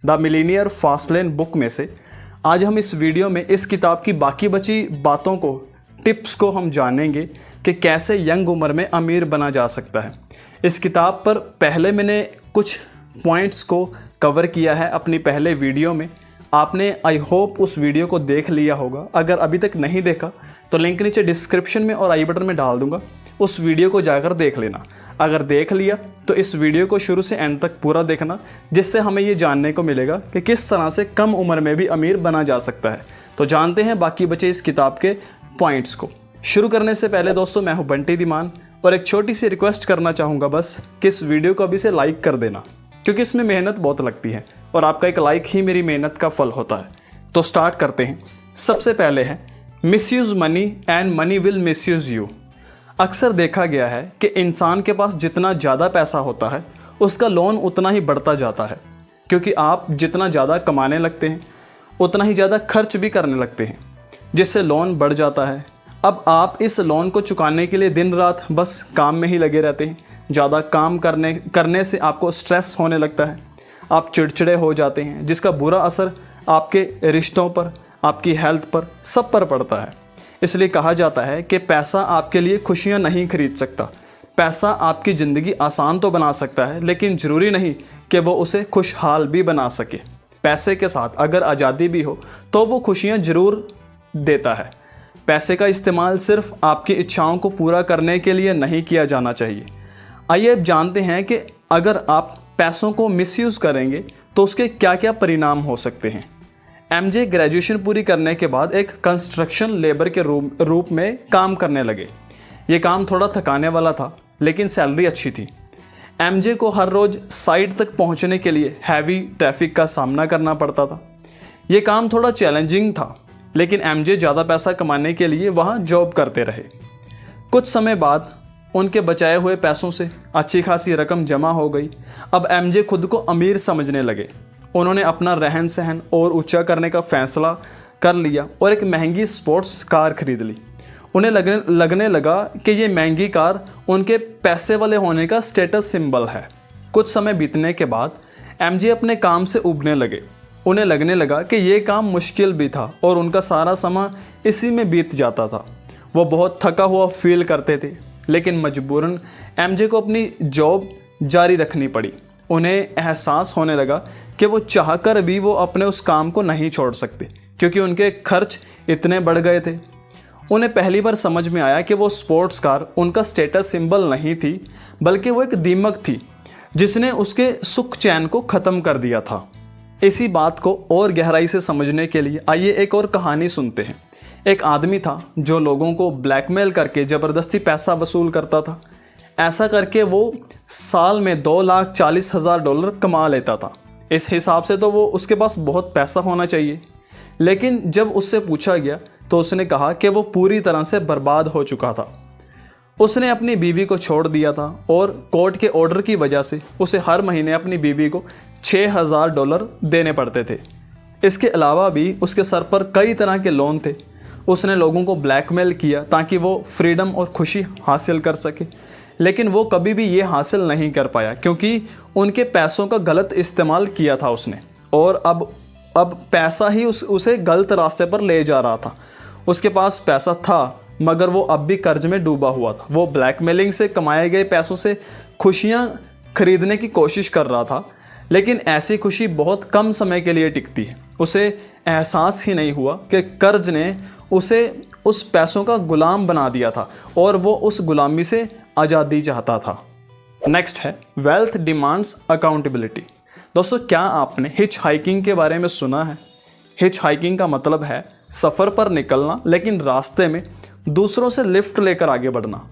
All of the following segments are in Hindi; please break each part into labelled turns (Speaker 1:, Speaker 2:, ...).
Speaker 1: द मिलीनियर फास्टलेन बुक में से आज हम इस वीडियो में इस किताब की बाकी बची बातों को, टिप्स को हम जानेंगे कि कैसे यंग उम्र में अमीर बना जा सकता है। इस किताब पर पहले मैंने कुछ पॉइंट्स को कवर किया है अपनी पहले वीडियो में। आपने आई होप उस वीडियो को देख लिया होगा। अगर अभी तक नहीं देखा तो लिंक नीचे डिस्क्रिप्शन में और आई बटन में डाल दूंगा, उस वीडियो को जाकर देख लेना। अगर देख लिया तो इस वीडियो को शुरू से एंड तक पूरा देखना, जिससे हमें ये जानने को मिलेगा कि किस तरह से कम उम्र में भी अमीर बना जा सकता है। तो जानते हैं बाकी बचे इस किताब के पॉइंट्स को। शुरू करने से पहले दोस्तों, मैं हूं बंटी धीमान और एक छोटी सी रिक्वेस्ट करना चाहूँगा बस कि इस वीडियो को अभी से लाइक कर देना, क्योंकि इसमें मेहनत बहुत लगती है और आपका एक लाइक ही मेरी मेहनत का फल होता है। तो स्टार्ट करते हैं। सबसे पहले है misuse money and money will misuse you. अक्सर देखा गया है कि इंसान के पास जितना ज़्यादा पैसा होता है उसका लोन उतना ही बढ़ता जाता है, क्योंकि आप जितना ज़्यादा कमाने लगते हैं उतना ही ज़्यादा खर्च भी करने लगते हैं, जिससे लोन बढ़ जाता है। अब आप इस लोन को चुकाने के लिए दिन रात बस काम में ही लगे रहते हैं। ज़्यादा काम करने से आपको स्ट्रेस होने लगता है, आप चिड़चिड़े हो जाते हैं, जिसका बुरा असर आपके रिश्तों पर, आपकी हेल्थ पर, सब पर पड़ता है। इसलिए कहा जाता है कि पैसा आपके लिए खुशियां नहीं खरीद सकता। पैसा आपकी ज़िंदगी आसान तो बना सकता है, लेकिन ज़रूरी नहीं कि वो उसे खुशहाल भी बना सके। पैसे के साथ अगर आज़ादी भी हो तो वो खुशियां ज़रूर देता है। पैसे का इस्तेमाल सिर्फ आपकी इच्छाओं को पूरा करने के लिए नहीं किया जाना चाहिए। आइए अब जानते हैं कि अगर आप पैसों को मिसयूज़ करेंगे तो उसके क्या क्या परिणाम हो सकते हैं। एमजे ग्रेजुएशन पूरी करने के बाद एक कंस्ट्रक्शन लेबर के रूप में काम करने लगे। ये काम थोड़ा थकाने वाला था, लेकिन सैलरी अच्छी थी। एमजे को हर रोज़ साइट तक पहुंचने के लिए हैवी ट्रैफिक का सामना करना पड़ता था। ये काम थोड़ा चैलेंजिंग था, लेकिन एमजे ज़्यादा पैसा कमाने के लिए वहाँ जॉब करते रहे। कुछ समय बाद उनके बचाए हुए पैसों से अच्छी खासी रकम जमा हो गई। अब एमजे खुद को अमीर समझने लगे। उन्होंने अपना रहन सहन और ऊंचा करने का फैसला कर लिया और एक महंगी स्पोर्ट्स कार खरीद ली। उन्हें लगने लगा कि ये महंगी कार उनके पैसे वाले होने का स्टेटस सिंबल है। कुछ समय बीतने के बाद एमजे अपने काम से उबने लगे। उन्हें लगने लगा कि ये काम मुश्किल भी था और उनका सारा समय इसी में बीत जाता था। वो बहुत थका हुआ फील करते थे, लेकिन मजबूरन एमजे को अपनी जॉब जारी रखनी पड़ी। उन्हें एहसास होने लगा कि वो चाहकर भी वो अपने उस काम को नहीं छोड़ सकते, क्योंकि उनके खर्च इतने बढ़ गए थे। उन्हें पहली बार समझ में आया कि वो स्पोर्ट्स कार उनका स्टेटस सिंबल नहीं थी, बल्कि वो एक दीमक थी जिसने उसके सुख चैन को ख़त्म कर दिया था। इसी बात को और गहराई से समझने के लिए आइए एक और कहानी सुनते हैं। एक आदमी था जो लोगों को ब्लैकमेल करके ज़बरदस्ती पैसा वसूल करता था। ऐसा करके वो साल में $2,40,000 कमा लेता था। इस हिसाब से तो वो उसके पास बहुत पैसा होना चाहिए, लेकिन जब उससे पूछा गया तो उसने कहा कि वो पूरी तरह से बर्बाद हो चुका था। उसने अपनी बीवी को छोड़ दिया था और कोर्ट के ऑर्डर की वजह से उसे हर महीने अपनी बीवी को $6,000 देने पड़ते थे। इसके अलावा भी उसके सर पर कई तरह के लोन थे। उसने लोगों को ब्लैकमेल किया ताकि वो फ्रीडम और खुशी हासिल कर सके, लेकिन वो कभी भी ये हासिल नहीं कर पाया, क्योंकि उनके पैसों का गलत इस्तेमाल किया था उसने। और अब पैसा ही उसे गलत रास्ते पर ले जा रहा था। उसके पास पैसा था, मगर वो अब भी कर्ज में डूबा हुआ था। वो ब्लैकमेलिंग से कमाए गए पैसों से खुशियाँ खरीदने की कोशिश कर रहा था, लेकिन ऐसी खुशी बहुत कम समय के लिए टिकती है। उसे एहसास ही नहीं हुआ कि कर्ज ने उसे उस पैसों का गुलाम बना दिया था और वो उस गुलामी से आज़ादी चाहता था। नेक्स्ट है वेल्थ डिमांड्स अकाउंटेबिलिटी। दोस्तों, क्या आपने हिच हाइकिंग के बारे में सुना है? हिच हाइकिंग का मतलब है सफ़र पर निकलना, लेकिन रास्ते में दूसरों से लिफ्ट लेकर आगे बढ़ना।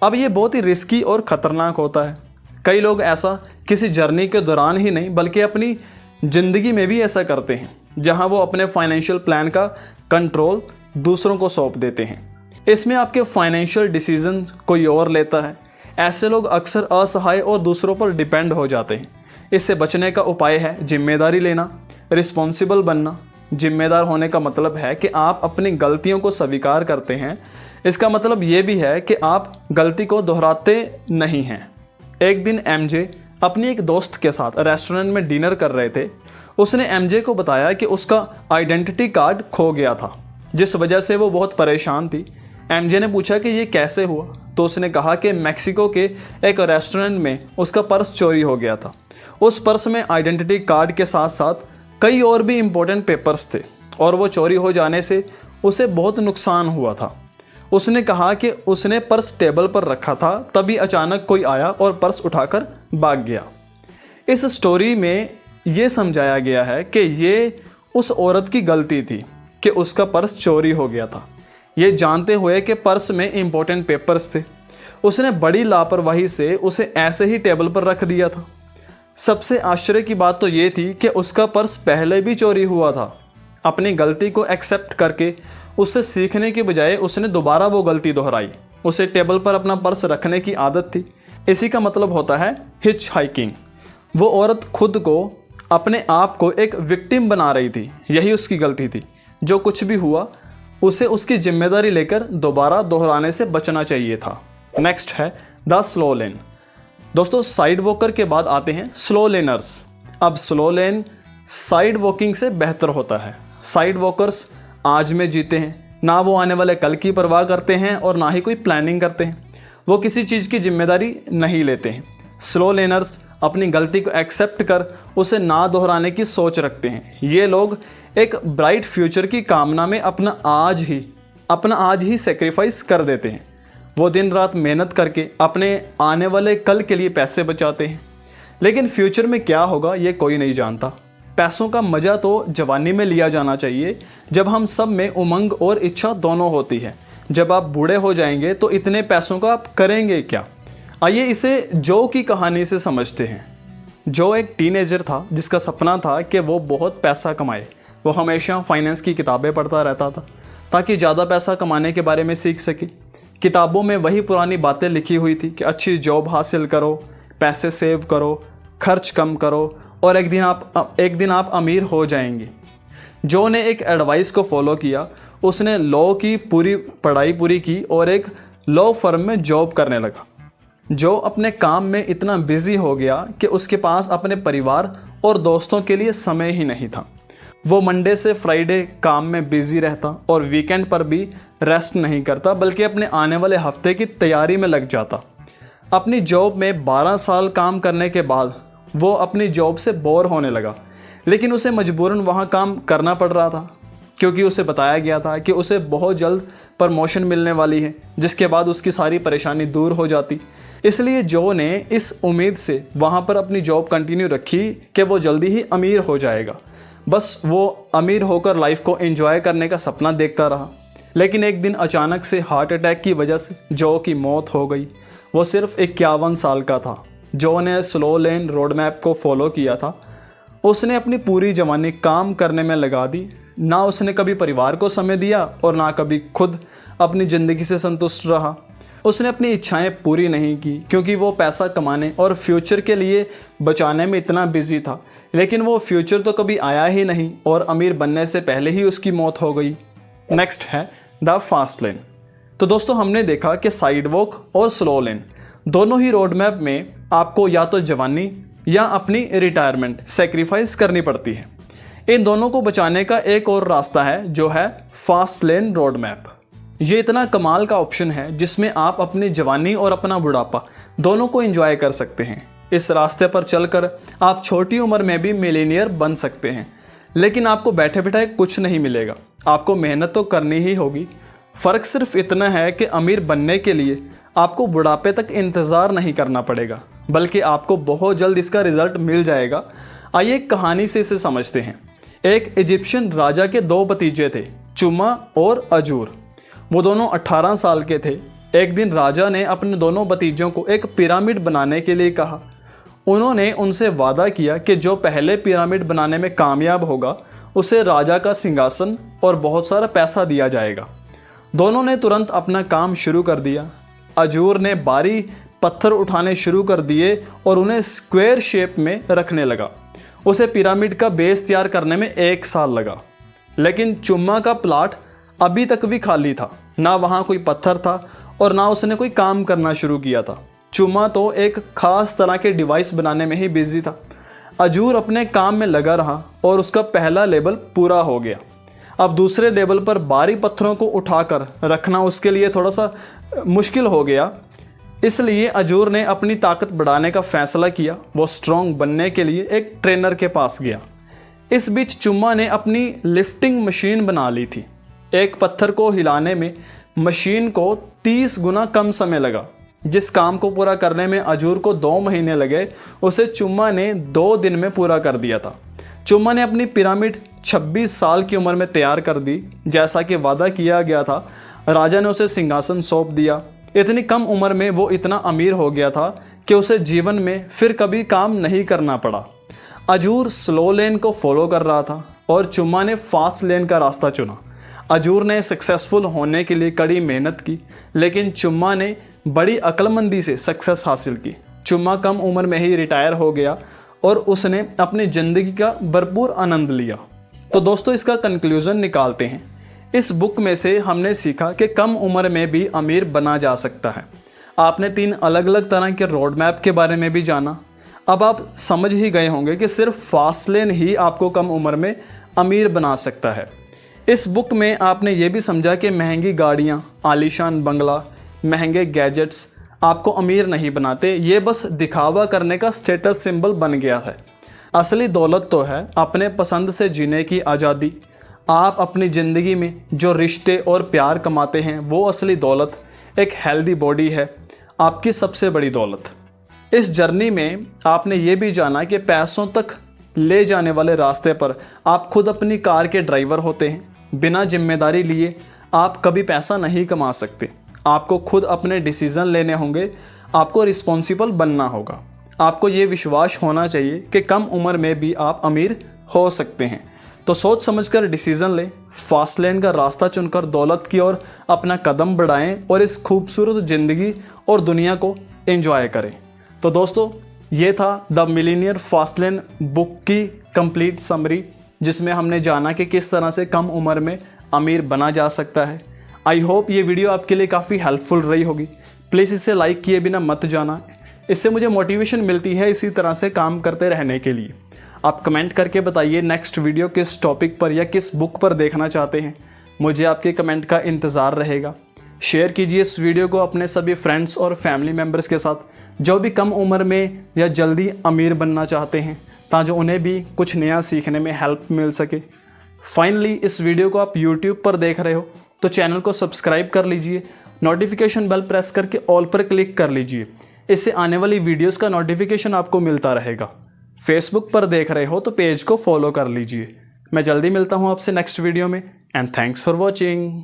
Speaker 1: अब ये बहुत ही रिस्की और ख़तरनाक होता है। कई लोग ऐसा किसी जर्नी के दौरान ही नहीं, बल्कि अपनी ज़िंदगी में भी ऐसा करते हैं, जहां वो अपने फाइनेंशियल प्लान का कंट्रोल दूसरों को सौंप देते हैं। इसमें आपके फाइनेंशियल डिसीजन कोई और लेता है। ऐसे लोग अक्सर असहाय और दूसरों पर डिपेंड हो जाते हैं। इससे बचने का उपाय है जिम्मेदारी लेना, रिस्पॉन्सिबल बनना। जिम्मेदार होने का मतलब है कि आप अपनी गलतियों को स्वीकार करते हैं। इसका मतलब ये भी है कि आप गलती को दोहराते नहीं हैं। एक दिन एमजे अपनी एक दोस्त के साथ रेस्टोरेंट में डिनर कर रहे थे। उसने एमजे को बताया कि उसका आइडेंटिटी कार्ड खो गया था, जिस वजह से वो बहुत परेशान थी। एमजे ने पूछा कि ये कैसे हुआ, तो उसने कहा कि मैक्सिको के एक रेस्टोरेंट में उसका पर्स चोरी हो गया था। उस पर्स में आइडेंटिटी कार्ड के साथ साथ कई और भी इम्पोर्टेंट पेपर्स थे और वो चोरी हो जाने से उसे बहुत नुकसान हुआ था। उसने कहा कि उसने पर्स टेबल पर रखा था, तभी अचानक कोई आया और पर्स उठाकर भाग गया। इस स्टोरी में ये समझाया गया है कि ये उस औरत की गलती थी कि उसका पर्स चोरी हो गया था, ये जानते हुए कि पर्स में इम्पोर्टेंट पेपर्स थे। उसने बड़ी लापरवाही से उसे ऐसे ही टेबल पर रख दिया था। सबसे आश्चर्य की बात तो ये थी कि उसका पर्स पहले भी चोरी हुआ था। अपनी गलती को एक्सेप्ट करके उससे सीखने के बजाय उसने दोबारा वो गलती दोहराई। उसे टेबल पर अपना पर्स रखने की आदत थी। इसी का मतलब होता है हिच हाइकिंग। वो औरत खुद को, अपने आप को एक विक्टिम बना रही थी। यही उसकी गलती थी। जो कुछ भी हुआ उसे उसकी जिम्मेदारी लेकर दोबारा दोहराने से बचना चाहिए था। नेक्स्ट है द स्लो लेन। दोस्तों, साइड वॉकर के बाद आते हैं स्लो लेनर्स। अब स्लो लेन साइड वॉकिंग से बेहतर होता है। साइड वॉकर्स आज में जीते हैं, ना वो आने वाले कल की परवाह करते हैं और ना ही कोई प्लानिंग करते हैं। वो किसी चीज़ की जिम्मेदारी नहीं लेते हैं। स्लो लेनर्स अपनी गलती को एक्सेप्ट कर उसे ना दोहराने की सोच रखते हैं। ये लोग एक ब्राइट फ्यूचर की कामना में अपना आज ही सेक्रीफाइस कर देते हैं। वो दिन रात मेहनत करके अपने आने वाले कल के लिए पैसे बचाते हैं, लेकिन फ्यूचर में क्या होगा ये कोई नहीं जानता। पैसों का मज़ा तो जवानी में लिया जाना चाहिए, जब हम सब में उमंग और इच्छा दोनों होती है। जब आप बूढ़े हो जाएंगे तो इतने पैसों का आप करेंगे क्या? आइए इसे जो की कहानी से समझते हैं। जो एक टीनेजर था जिसका सपना था कि वो बहुत पैसा कमाए। वो हमेशा फाइनेंस की किताबें पढ़ता रहता था ताकि ज़्यादा पैसा कमाने के बारे में सीख सके। किताबों में वही पुरानी बातें लिखी हुई थी कि अच्छी जॉब हासिल करो, पैसे सेव करो, खर्च कम करो और एक दिन आप अमीर हो जाएंगे। जो ने एक एडवाइस को फॉलो किया। उसने लॉ की पढ़ाई पूरी की और एक लॉ फर्म में जॉब करने लगा। जो अपने काम में इतना बिजी हो गया कि उसके पास अपने परिवार और दोस्तों के लिए समय ही नहीं था। वो मंडे से फ्राइडे काम में बिजी रहता और वीकेंड पर भी रेस्ट नहीं करता, बल्कि अपने आने वाले हफ्ते की तैयारी में लग जाता। अपनी जॉब में 12 साल काम करने के बाद वो अपनी जॉब से बोर होने लगा, लेकिन उसे मजबूरन वहाँ काम करना पड़ रहा था, क्योंकि उसे बताया गया था कि उसे बहुत जल्द प्रमोशन मिलने वाली है, जिसके बाद उसकी सारी परेशानी दूर हो जाती। इसलिए जो ने इस उम्मीद से वहाँ पर अपनी जॉब कंटिन्यू रखी कि वो जल्दी ही अमीर हो जाएगा। बस वो अमीर होकर लाइफ को एंजॉय करने का सपना देखता रहा। लेकिन एक दिन अचानक से हार्ट अटैक की वजह से जो की मौत हो गई। वो सिर्फ 51 साल का था। जो ने स्लो लेन रोड मैप को फॉलो किया था। उसने अपनी पूरी जवानी काम करने में लगा दी। ना उसने कभी परिवार को समय दिया और ना कभी खुद अपनी ज़िंदगी से संतुष्ट रहा। उसने अपनी इच्छाएं पूरी नहीं की क्योंकि वो पैसा कमाने और फ्यूचर के लिए बचाने में इतना बिजी था। लेकिन वो फ्यूचर तो कभी आया ही नहीं और अमीर बनने से पहले ही उसकी मौत हो गई। नेक्स्ट है द फास्ट लेन। तो दोस्तों, हमने देखा कि साइड वॉक और स्लो लेन दोनों ही रोड मैप में आपको या तो जवानी या अपनी रिटायरमेंट सेक्रीफाइस करनी पड़ती है। इन दोनों को बचाने का एक और रास्ता है जो है फास्ट लेन रोड मैप। ये इतना कमाल का ऑप्शन है जिसमें आप अपनी जवानी और अपना बुढ़ापा दोनों को एंजॉय कर सकते हैं। इस रास्ते पर चलकर आप छोटी उम्र में भी मिलीनियर बन सकते हैं, लेकिन आपको बैठे बैठाए कुछ नहीं मिलेगा। आपको मेहनत तो करनी ही होगी। फ़र्क सिर्फ इतना है कि अमीर बनने के लिए आपको बुढ़ापे तक इंतज़ार नहीं करना पड़ेगा, बल्कि आपको बहुत जल्द इसका रिजल्ट मिल जाएगा। आइए एक कहानी से इसे समझते हैं। एक इजिप्शियन राजा के 2 भतीजे थे, चुमा और अजूर। वो दोनों 18 साल के थे। एक दिन राजा ने अपने दोनों भतीजों को एक पिरामिड बनाने के लिए कहा। उन्होंने उनसे वादा किया कि जो पहले पिरामिड बनाने में कामयाब होगा उसे राजा का सिंहासन और बहुत सारा पैसा दिया जाएगा। दोनों ने तुरंत अपना काम शुरू कर दिया। अजूर ने भारी पत्थर उठाने शुरू कर दिए और उन्हें स्क्वायर शेप में रखने लगा। उसे पिरामिड का बेस तैयार करने में 1 साल लगा। लेकिन चुम्मा का प्लाट अभी तक भी खाली था। ना वहाँ कोई पत्थर था और ना उसने कोई काम करना शुरू किया था। चुम्मा तो एक खास तरह के डिवाइस बनाने में ही बिजी था। अजूर अपने काम में लगा रहा और उसका पहला लेवल पूरा हो गया। अब दूसरे लेवल पर भारी पत्थरों को उठाकर रखना उसके लिए थोड़ा सा मुश्किल हो गया, इसलिए अजूर ने अपनी ताकत बढ़ाने का फैसला किया। वो स्ट्रॉन्ग बनने के लिए एक ट्रेनर के पास गया। इस बीच चुम्मा ने अपनी लिफ्टिंग मशीन बना ली थी। एक पत्थर को हिलाने में मशीन को 30 गुना कम समय लगा। जिस काम को पूरा करने में अजूर को 2 महीने लगे, उसे चुम्मा ने 2 दिन में पूरा कर दिया था। चुम्मा ने अपनी पिरामिड 26 साल की उम्र में तैयार कर दी। जैसा कि वादा किया गया था, राजा ने उसे सिंहासन सौंप दिया। इतनी कम उम्र में वो इतना अमीर हो गया था कि उसे जीवन में फिर कभी काम नहीं करना पड़ा। अजूर स्लो लेन को फॉलो कर रहा था और चुम्मा ने फास्ट लेन का रास्ता चुना। अजूर ने सक्सेसफुल होने के लिए कड़ी मेहनत की, लेकिन चुम्मा ने बड़ी अक्लमंदी से सक्सेस हासिल की। चुम्मा कम उम्र में ही रिटायर हो गया और उसने अपनी ज़िंदगी का भरपूर आनंद लिया। तो दोस्तों, इसका कंक्लूज़न निकालते हैं। इस बुक में से हमने सीखा कि कम उम्र में भी अमीर बना जा सकता है। आपने 3 अलग अलग तरह के रोड मैप के बारे में भी जाना। अब आप समझ ही गए होंगे कि सिर्फ फास्ट लेन ही आपको कम उम्र में अमीर बना सकता है। इस बुक में आपने ये भी समझा कि महंगी गाड़ियाँ, आलीशान बंगला, महंगे गैजेट्स आपको अमीर नहीं बनाते, ये बस दिखावा करने का स्टेटस सिंबल बन गया है। असली दौलत तो है अपने पसंद से जीने की आज़ादी। आप अपनी ज़िंदगी में जो रिश्ते और प्यार कमाते हैं, वो असली दौलत। एक हेल्दी बॉडी है आपकी सबसे बड़ी दौलत। इस जर्नी में आपने ये भी जाना कि पैसों तक ले जाने वाले रास्ते पर आप खुद अपनी कार के ड्राइवर होते हैं। बिना जिम्मेदारी लिए आप कभी पैसा नहीं कमा सकते। आपको खुद अपने डिसीज़न लेने होंगे, आपको रिस्पॉन्सिबल बनना होगा। आपको ये विश्वास होना चाहिए कि कम उम्र में भी आप अमीर हो सकते हैं। तो सोच समझकर डिसीज़न लें, फास्ट लेन का रास्ता चुनकर दौलत की ओर अपना कदम बढ़ाएं और इस खूबसूरत ज़िंदगी और दुनिया को एंजॉय करें। तो दोस्तों, ये था the millionaire fast lane book की कंप्लीट समरी, जिसमें हमने जाना कि किस तरह से कम उम्र में अमीर बना जा सकता है। आई होप ये वीडियो आपके लिए काफ़ी हेल्पफुल रही होगी। प्लीज़ इसे लाइक किए बिना मत जाना, इससे मुझे मोटिवेशन मिलती है इसी तरह से काम करते रहने के लिए। आप कमेंट करके बताइए नेक्स्ट वीडियो किस टॉपिक पर या किस बुक पर देखना चाहते हैं। मुझे आपके कमेंट का इंतज़ार रहेगा। शेयर कीजिए इस वीडियो को अपने सभी फ्रेंड्स और फैमिली मेम्बर्स के साथ, जो भी कम उम्र में या जल्दी अमीर बनना चाहते हैं, ताकि उन्हें भी कुछ नया सीखने में हेल्प मिल सके। फाइनली, इस वीडियो को आप यूट्यूब पर देख रहे हो तो चैनल को सब्सक्राइब कर लीजिए, नोटिफिकेशन बेल प्रेस करके ऑल पर क्लिक कर लीजिए। इससे आने वाली वीडियोस का नोटिफिकेशन आपको मिलता रहेगा। फेसबुक पर देख रहे हो तो पेज को फॉलो कर लीजिए। मैं जल्दी मिलता हूँ आपसे नेक्स्ट वीडियो में, एंड थैंक्स फॉर वॉचिंग।